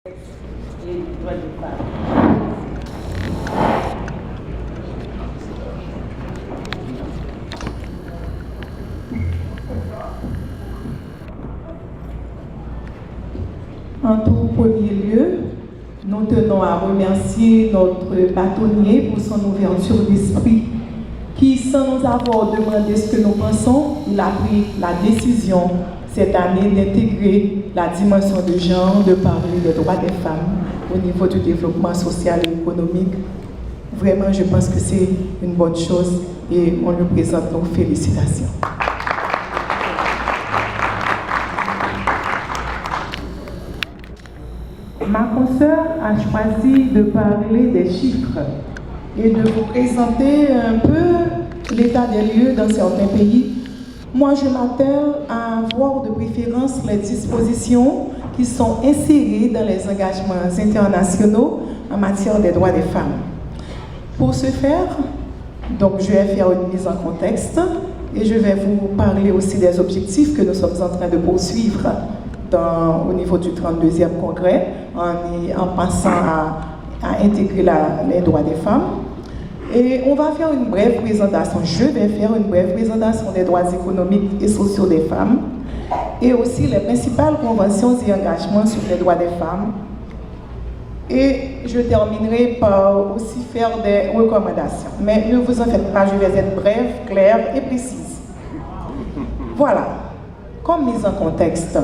Et droits des femmes. En tout premier lieu, nous tenons à remercier notre bâtonnier pour son ouverture d'esprit, qui, sans nous avoir demandé ce que nous pensons, il a pris la décision cette année d'intégrer la dimension de genre, de parler des droits des femmes au niveau du développement social et économique. Vraiment, je pense que c'est une bonne chose et on lui présente nos félicitations. Ma consoeur a choisi de parler des chiffres et de vous présenter un peu l'état des lieux dans certains pays. Moi, je m'attelle à voir de préférence les dispositions qui sont insérées dans les engagements internationaux en matière des droits des femmes. Pour ce faire, donc, je vais faire une mise en contexte et je vais vous parler aussi des objectifs que nous sommes en train de poursuivre au niveau du 32e congrès, en passant à intégrer les droits des femmes. Et on va faire une brève présentation, je vais faire une brève présentation des droits économiques et sociaux des femmes, et aussi les principales conventions et engagements sur les droits des femmes. Et je terminerai par aussi faire des recommandations. Mais ne vous en faites pas, je vais être brève, claire et précise. Voilà, comme mise en contexte,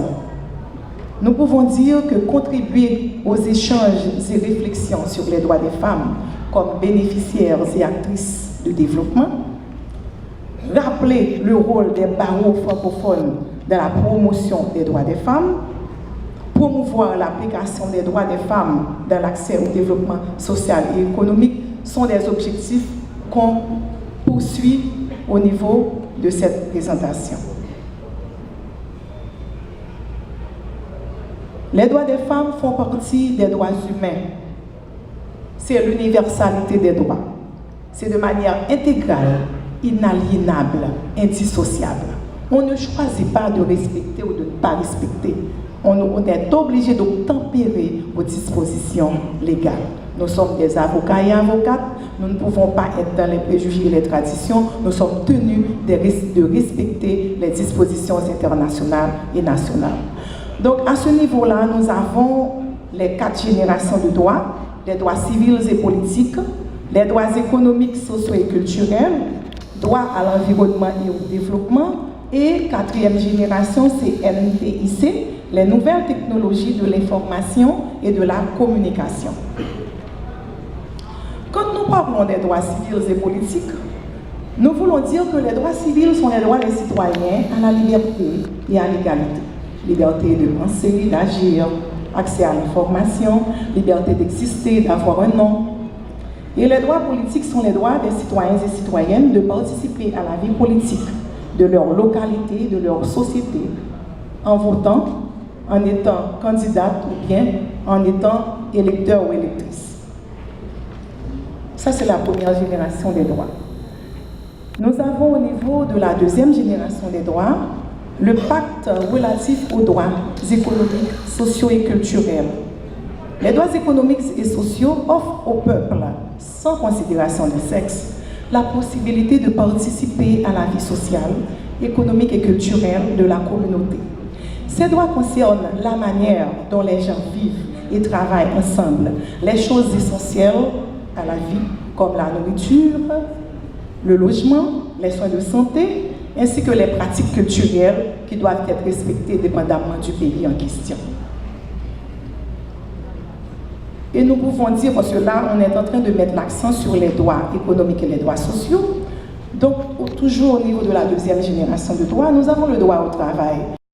nous pouvons dire que contribuer aux échanges et réflexions sur les droits des femmes comme bénéficiaires et actrices de développement, rappeler le rôle des barreaux francophones dans la promotion des droits des femmes, promouvoir l'application des droits des femmes dans l'accès au développement social et économique sont des objectifs qu'on poursuit au niveau de cette présentation. Les droits des femmes font partie des droits humains. C'est l'universalité des droits. C'est de manière intégrale, inaliénable, indissociable. On ne choisit pas de respecter ou de ne pas respecter. On est obligé de tempérer aux dispositions légales. Nous sommes des avocats et avocates. Nous ne pouvons pas être dans les préjugés et les traditions. Nous sommes tenus de respecter les dispositions internationales et nationales. Donc, à ce niveau-là, nous avons les 4 générations de droits, les droits civils et politiques, les droits économiques, sociaux et culturels, droits à l'environnement et au développement, et 4e génération, c'est NTIC, les nouvelles technologies de l'information et de la communication. Quand nous parlons des droits civils et politiques, nous voulons dire que les droits civils sont les droits des citoyens à la liberté et à l'égalité. Liberté de penser, d'agir, accès à l'information, liberté d'exister, d'avoir un nom. Et les droits politiques sont les droits des citoyens et citoyennes de participer à la vie politique de leur localité, de leur société, en votant, en étant candidate ou bien en étant électeur ou électrice. Ça, c'est la première génération des droits. Nous avons au niveau de la 2e génération des droits le pacte relatif aux droits économiques, sociaux et culturels. Les droits économiques et sociaux offrent au peuple, sans considération de sexe, la possibilité de participer à la vie sociale, économique et culturelle de la communauté. Ces droits concernent la manière dont les gens vivent et travaillent ensemble, les choses essentielles à la vie, comme la nourriture, le logement, les soins de santé, ainsi que les pratiques culturelles qui doivent être respectées dépendamment du pays en question. Et nous pouvons dire, parce que là, on est en train de mettre l'accent sur les droits économiques et les droits sociaux. Donc, toujours au niveau de la 2e génération de droits, nous avons le droit au travail.